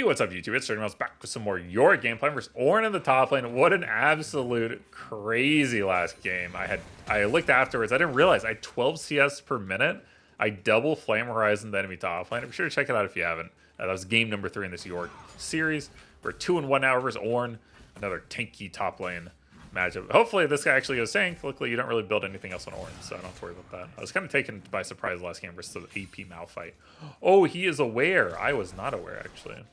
what's up YouTube? It's DirtyMobs back with some more Yorick gameplay versus Ornn in the top lane. What an absolute crazy last game. I looked afterwards, I didn't realize I had 12 CS per minute. I double Flame Horizon the enemy top lane. I'm sure to check it out if you haven't. That was game number 3 in this Yorick series. We're 2-1 now versus Ornn. Another tanky top lane matchup. Hopefully this guy actually goes tank. Luckily you don't really build anything else on Ornn, so I don't have to worry about that. I was kind of taken by surprise last game versus the AP Malphite. Oh, he is aware. I was not aware actually.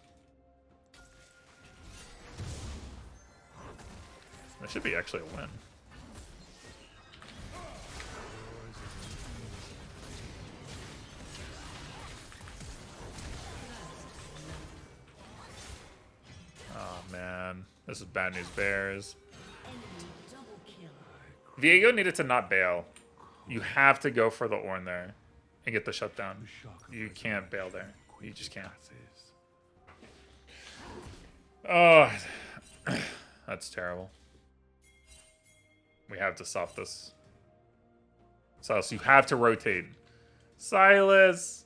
That should be actually a win. Oh man, this is bad news bears. Viego needed to not bail. You have to go for the Ornn there and get the shutdown. You can't bail there. You just can't. Oh, that's terrible. We have to stop this. Silas, you have to rotate. Silas!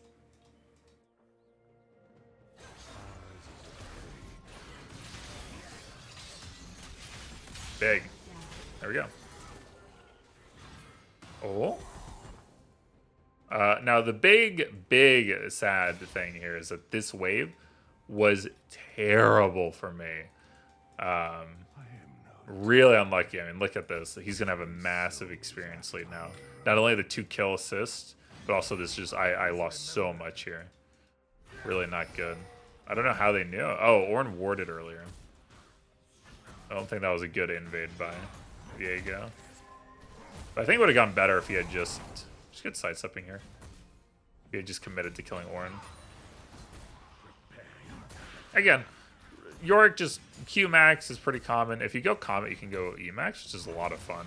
Big. There we go. Oh. Now the big sad thing here is that this wave was terrible for me. Really unlucky. I mean, look at this. He's gonna have a massive experience lead now. Not only the 2 kill assists, but also this just I lost so much here. Really not good. I don't know how they knew. Oh, Ornn warded earlier. I don't think that was a good invade by Viego. But I think it would have gone better if he had just get sidestepping here. If he had just committed to killing Ornn. Again, Yorick just Q max is pretty common. If you go Comet, you can go E max, which is a lot of fun.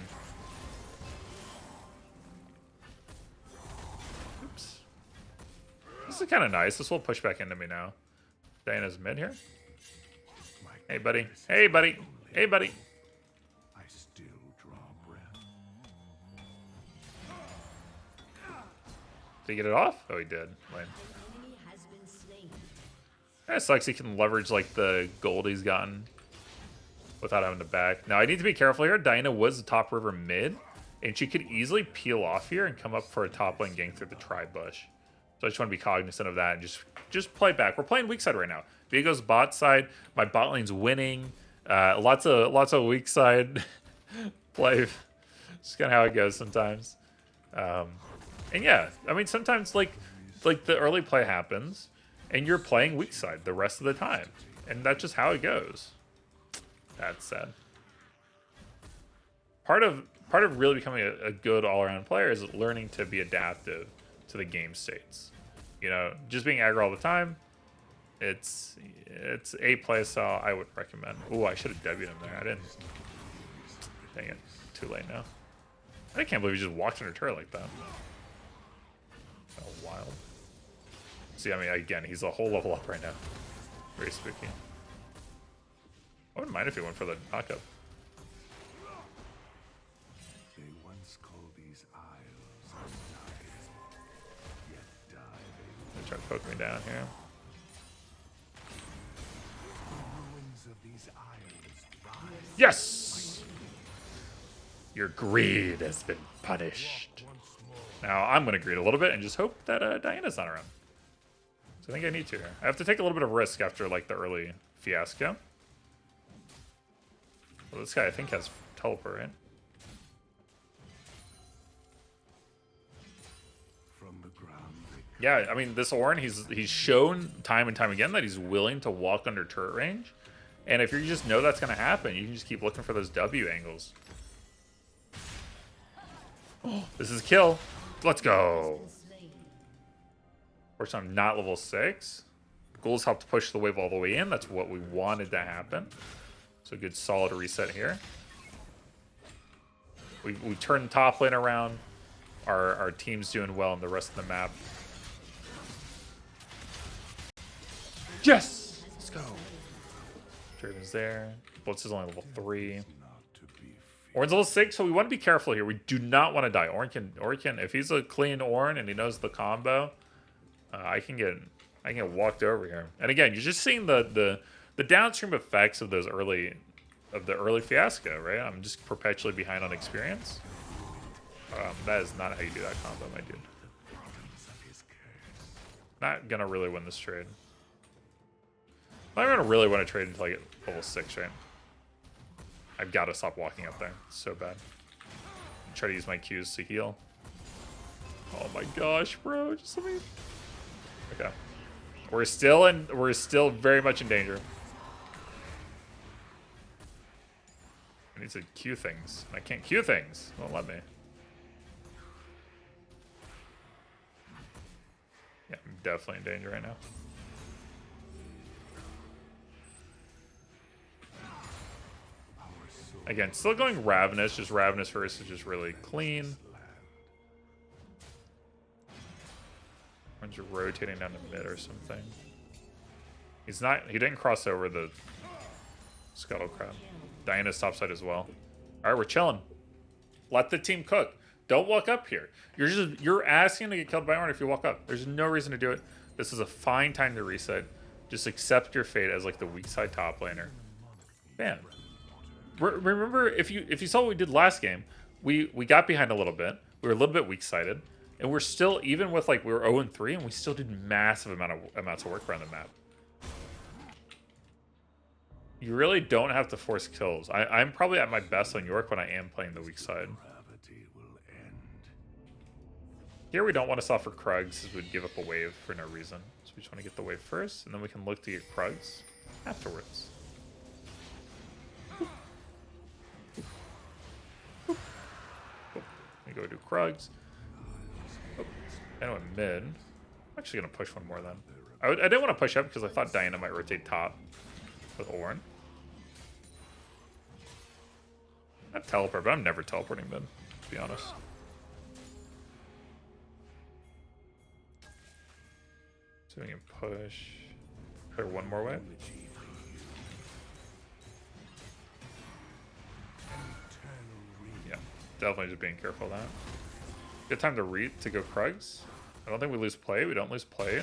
Oops. This is kind of nice. This will push back into me now. Diana's mid here. Hey, buddy. Hey, buddy. Hey, buddy. Did he get it off? Oh, he did. Lame. It sucks he can leverage like the gold he's gotten without having to back. Now I need to be careful here. Diana was the top river mid, and she could easily peel off here and come up for a top lane gank through the tri-bush. So I just want to be cognizant of that and just play back. We're playing weak side right now. Viego's bot side. My bot lane's winning. Lots of weak side play. It's kind of how it goes sometimes. And yeah, I mean sometimes like the early play happens. And you're playing weak side the rest of the time. And that's just how it goes. That's sad. Part of really becoming a good all-around player is learning to be adaptive to the game states. You know, just being aggro all the time, it's a play style I would recommend. Ooh, I should have W'd him there. I didn't. Dang it. Too late now. I can't believe he just walked under turret like that. Oh, wild. See, I mean, again, he's a whole level up right now. Very spooky. I wouldn't mind if he went for the knockup. They once called these isles yet dive. Try to poke me down here. Yes! Your greed has been punished. Now I'm going to greed a little bit and just hope that Diana's not around. I think I need to here. I have to take a little bit of risk after like the early fiasco. Well, this guy I think has teleport, right? From the ground. Yeah, I mean this Ornn, he's shown time and time again that he's willing to walk under turret range. And if you just know that's gonna happen, you can just keep looking for those W angles. Oh, this is a kill. Let's go. Fortunately, I'm not level 6. Ghouls helped push the wave all the way in. That's what we wanted to happen. So a good solid reset here. We turned the top lane around. Our team's doing well in the rest of the map. Yes! Let's go. Draven's there. Blitz is only level 3. Ornn's level 6, so we want to be careful here. We do not want to die. Ornn can, if he's a clean Ornn and he knows the combo, I can get I can get walked over here. And again, you're just seeing the downstream effects of the early fiasco, right? I'm just perpetually behind on experience. That is not how you do that combo, my dude. Not gonna really win this trade. I'm not gonna really want to trade until I get level 6, right? I've got to stop walking up there. It's so bad. Try to use my Qs to heal. Oh my gosh, bro! Just let me. Okay, we're still very much in danger. I need to Q things. I can't Q things. Won't let me. Yeah, I'm definitely in danger right now. Again, still going Ravenous, just Ravenous first is just really clean. One's rotating down the mid or something. He didn't cross over the Scuttle Crab. Diana's topside as well. Alright, we're chilling. Let the team cook. Don't walk up here. You're asking to get killed by Ornn if you walk up. There's no reason to do it. This is a fine time to reset. Just accept your fate as like the weak side top laner. Bam. Remember, if you saw what we did last game, we got behind a little bit. We were a little bit weak-sided, and we're still, even with like we were 0-3, and we still did massive amounts of work around the map. You really don't have to force kills. I'm probably at my best on Yorick when I am playing the weak side. Here we don't want to suffer Krugs, as we'd give up a wave for no reason. So we just want to get the wave first, and then we can look to get Krugs afterwards. Go do Krugs. Oh, I went mid. I'm actually gonna push one more then. I didn't want to push up because I thought Diana might rotate top with Ornn. Not teleport, but I'm never teleporting mid, to be honest. So we can push. Clear one more wave. Definitely just being careful of that. Good time to go Krugs. I don't think we lose play. We don't lose play.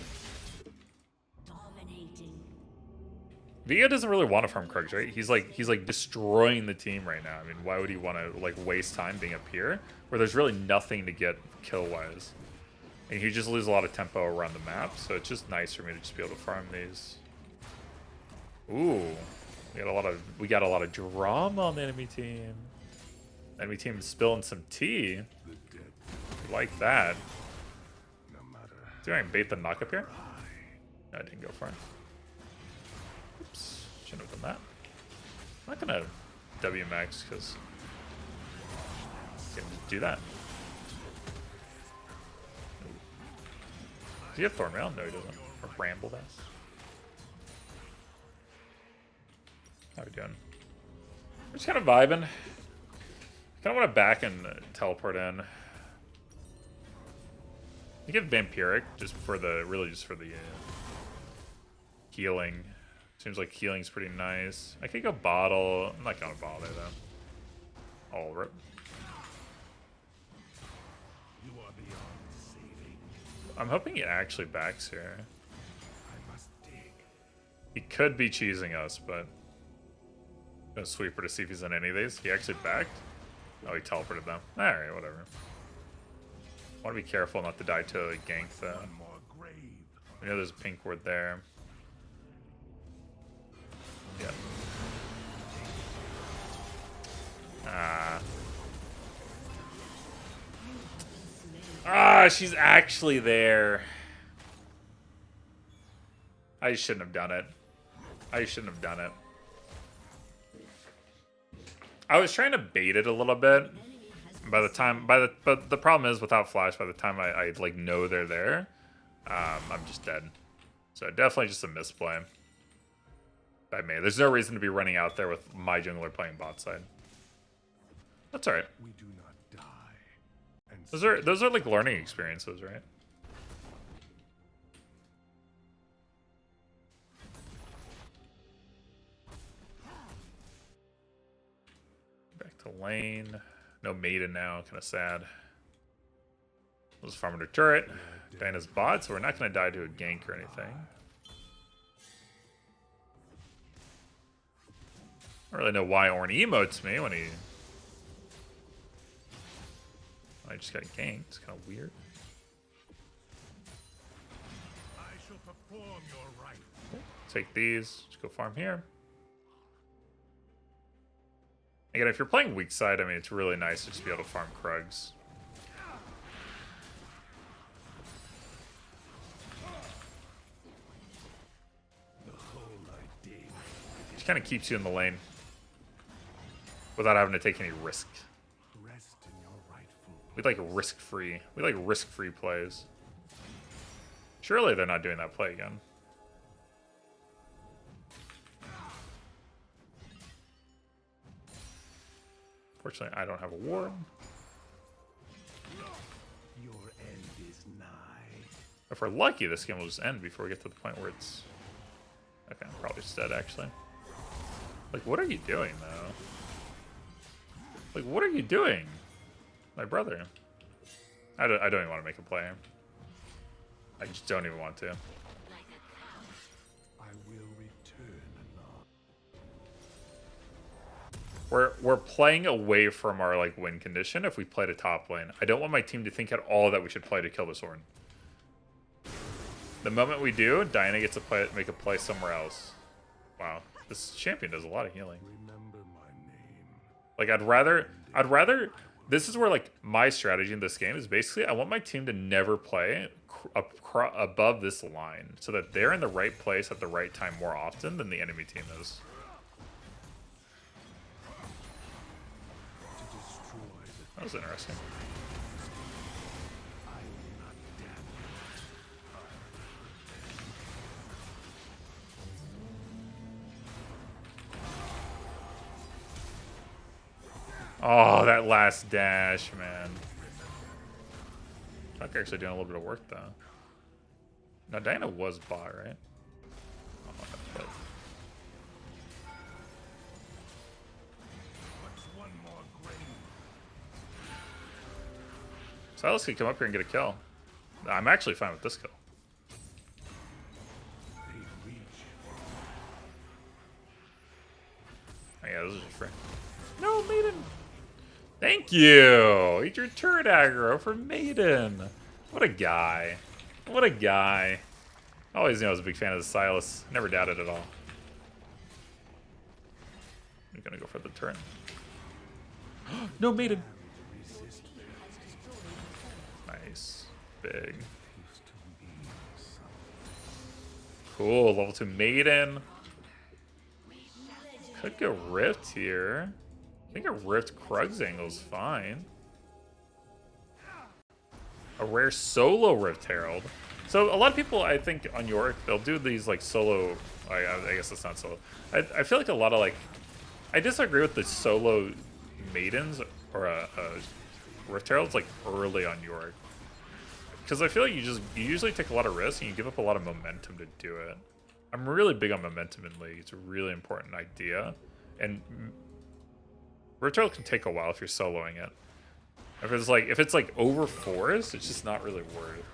Vega doesn't really want to farm Krugs, right? He's like destroying the team right now. I mean, why would he want to like waste time being up here where there's really nothing to get kill wise? And you just lose a lot of tempo around the map, so it's just nice for me to just be able to farm these. Ooh, we got a lot of drama on the enemy team. Enemy team spilling some tea. Like that. Do I bait the knock up here? No, I didn't go for it. Oops. Shouldn't have done that. I'm not gonna W max because I can do that. Does he have Thornmail? No, he doesn't. Or Bramble does. How are we doing? We're just kind of vibing. I kind of want to back and teleport in. I give Vampiric just for the healing. Seems like healing's pretty nice. I could go bottle. I'm not gonna bother though. All rip. I'm hoping he actually backs here. He could be cheesing us, but I'm gonna sweeper to see if he's in any of these. He actually backed. Oh, he teleported them. Alright, whatever. I want to be careful not to die to a gank, though. I know there's a pink ward there. Yeah. Ah, she's actually there. I shouldn't have done it. I shouldn't have done it. I was trying to bait it a little bit. But the problem is without flash, by the time I like know they're there, I'm just dead. So definitely just a misplay by me. There's no reason to be running out there with my jungler playing bot side. That's alright. We do not die. Those are like learning experiences, right? Back to lane. No Maiden now, kind of sad. Let's farm under turret. Diana's bot, so we're not going to die to a gank or anything. I don't really know why Ornn emotes me when he... I just got ganked. It's kind of weird. I shall perform your right. Take these. Just go farm here. Again, if you're playing weak side, I mean, it's really nice to just be able to farm Krugs. Just kind of keeps you in the lane without having to take any risk. We like risk-free. We like risk-free plays. Surely they're not doing that play again. Fortunately, I don't have a ward. Your end is nigh. If we're lucky, this game will just end before we get to the point where it's... Okay, I'm probably just dead, actually. Like, what are you doing, though? Like, what are you doing? My brother. I don't even want to make a play. I just don't even want to. I will return anon. We're playing away from our like win condition if we play to top lane. I don't want my team to think at all that we should play to kill this Ornn. The moment we do, Diana gets to make a play somewhere else. Wow, this champion does a lot of healing. Remember my name. Like I'd rather. This is where like my strategy in this game is basically I want my team to never play above this line so that they're in the right place at the right time more often than the enemy team is. That was interesting. Oh, that last dash, man. Conqueror actually doing a little bit of work, though. Now, Diana was bot, right? Oh, Silas could come up here and get a kill. I'm actually fine with this kill. Oh, yeah, this is just free. No, Maiden! Thank you! Eat your turret aggro for Maiden. What a guy. What a guy. I always knew I was a big fan of the Silas. Never doubted at all. I'm gonna go for the turret. No, Maiden! Nice. Big. Cool, level 2 Maiden. Could go Rift here. I think a Rift Krugs angle is fine. A rare solo Rift Herald. So a lot of people, I think, on Yorick, they'll do these like solo. I guess it's not solo. I feel like a lot of like. I disagree with the solo Maidens or Rift Heralds like early on Yorick. Because I feel like you usually take a lot of risks and you give up a lot of momentum to do it. I'm really big on momentum in League. It's a really important idea. And Rift Herald can take a while if you're soloing it. If it's like over fours, it's just not really worth it.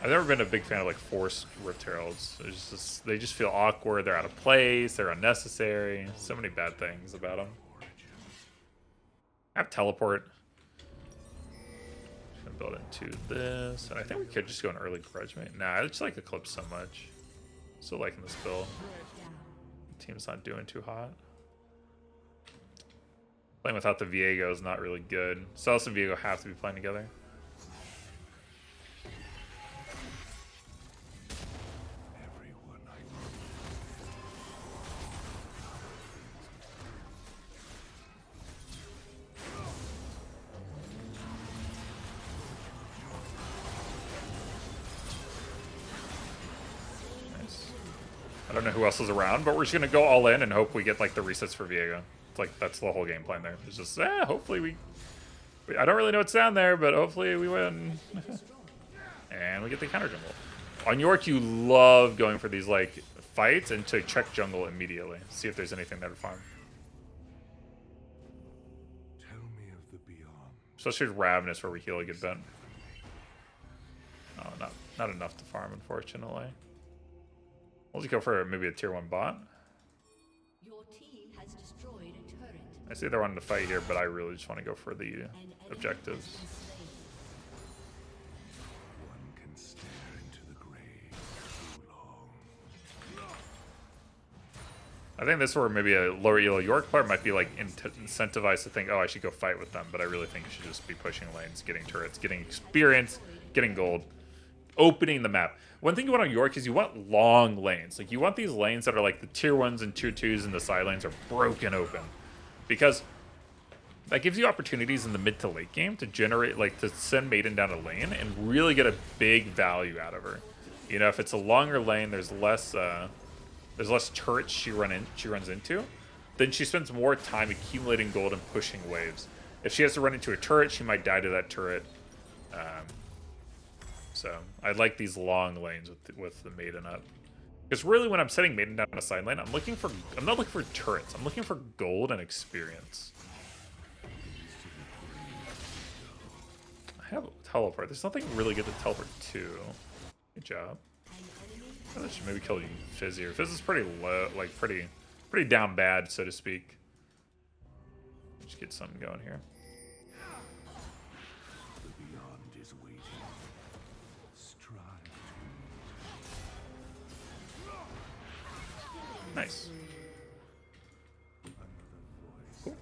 I've never been a big fan of like forced Rift Heralds. They just feel awkward, they're out of place, they're unnecessary. So many bad things about them. I have teleport. Build into this, and I think we could just go an early grudge mate. Nah, I just like Eclipse so much. Still liking this build. The team's not doing too hot. Playing without the Viego is not really good. Celis and Viego have to be playing together. I don't know who else is around, but we're just gonna go all in and hope we get like the resets for Viego. It's like that's the whole game plan there. It's just hopefully we I don't really know what's down there, but hopefully we win. And we get the counter jungle. On Yorick, you love going for these like fights and to check jungle immediately. See if there's anything there to farm. Tell me of the beyond. Especially with Ravenous where we heal a good bit. Oh, not enough to farm, unfortunately. We'll just go for maybe a tier 1 bot. Your team has destroyed a turret. I see they're wanting to fight here, but I really just want to go for the objectives. One can stare into the grave too long. I think this is where maybe a lower elo Yorick player might be like incentivized to think, oh, I should go fight with them. But I really think you should just be pushing lanes, getting turrets, getting experience, getting gold, opening the map. One thing you want on Yorick is you want long lanes. Like, you want these lanes that are like the tier 1s and tier 2s and the side lanes are broken open. Because that gives you opportunities in the mid to late game to generate, like, to send Maiden down a lane and really get a big value out of her. You know, if it's a longer lane, there's less turrets she runs into. Then she spends more time accumulating gold and pushing waves. If she has to run into a turret, she might die to that turret. So I like these long lanes with the Maiden up. Because really, when I'm setting Maiden down a side lane, I'm not looking for turrets. I'm looking for gold and experience. I have a teleport. There's nothing really good to teleport to. Good job. I should maybe kill Fizz here. Fizz is pretty low, like pretty down bad, so to speak. Just get something going here. The beyond is waiting. Strive. Nice. Cool.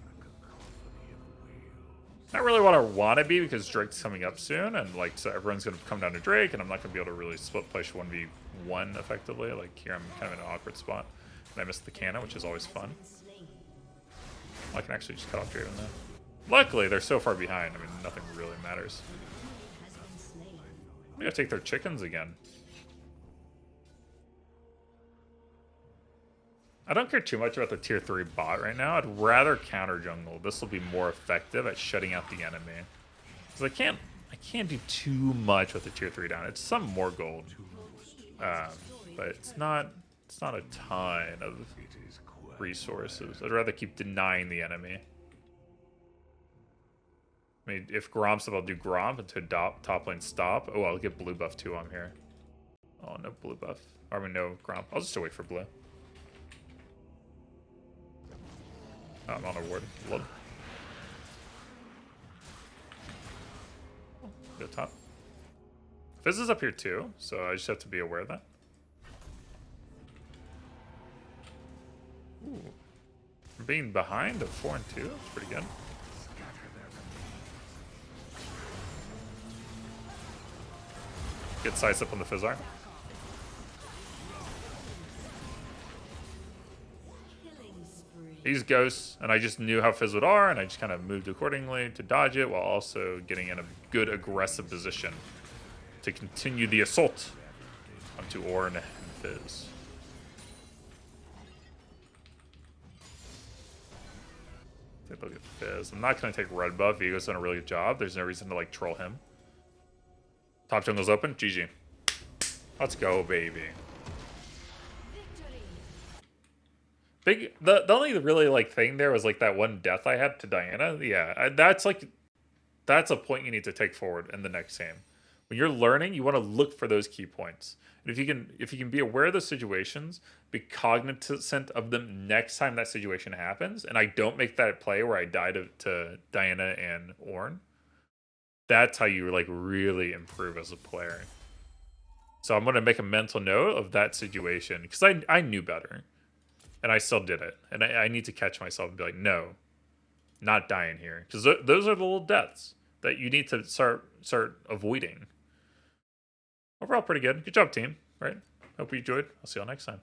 Not really what I want to be because Drake's coming up soon, and like so everyone's gonna come down to Drake, and I'm not gonna be able to really split push 1v1 effectively. Like here, I'm kind of in an awkward spot, and I missed the cannon, which is always fun. I can actually just cut off Draven though. Luckily, they're so far behind. I mean, nothing really matters. I'm gonna take their chickens again. I don't care too much about the tier 3 bot right now. I'd rather counter jungle. This will be more effective at shutting out the enemy. Because I can't do too much with the tier 3 down. It's some more gold. But it's not a ton of resources. I'd rather keep denying the enemy. I mean, if Gromp's up, I'll do Gromp until top lane stop. Oh, I'll get blue buff too while I'm here. Oh, no blue buff. Or I mean, no Gromp. I'll just wait for blue. Oh, I'm on a ward. Blood. Go top. Fizz is up here too, so I just have to be aware of that. Ooh. Being behind of 4 and 2, that's pretty good. Get size up on the Fizzar. He's ghosts, and I just knew how Fizz would are, and I just kind of moved accordingly to dodge it while also getting in a good aggressive position to continue the assault onto Ornn and Fizz. Take a look at Fizz. I'm not going to take red buff. Vigo's done a really good job. There's no reason to like troll him. Top jungle's open. GG. Let's go, baby. The only really like thing there was like that one death I had to Diana. Yeah, that's a point you need to take forward in the next game. When you're learning, you want to look for those key points. And if you can be aware of those situations, be cognizant of them next time that situation happens, and I don't make that play where I die to Diana and Ornn, that's how you like really improve as a player. So I'm gonna make a mental note of that situation because I knew better. And I still did it. And I need to catch myself and be like, no, not dying here. Because those are the little deaths that you need to start avoiding. Overall, pretty good. Good job, team. Right? Hope you enjoyed. I'll see y'all next time.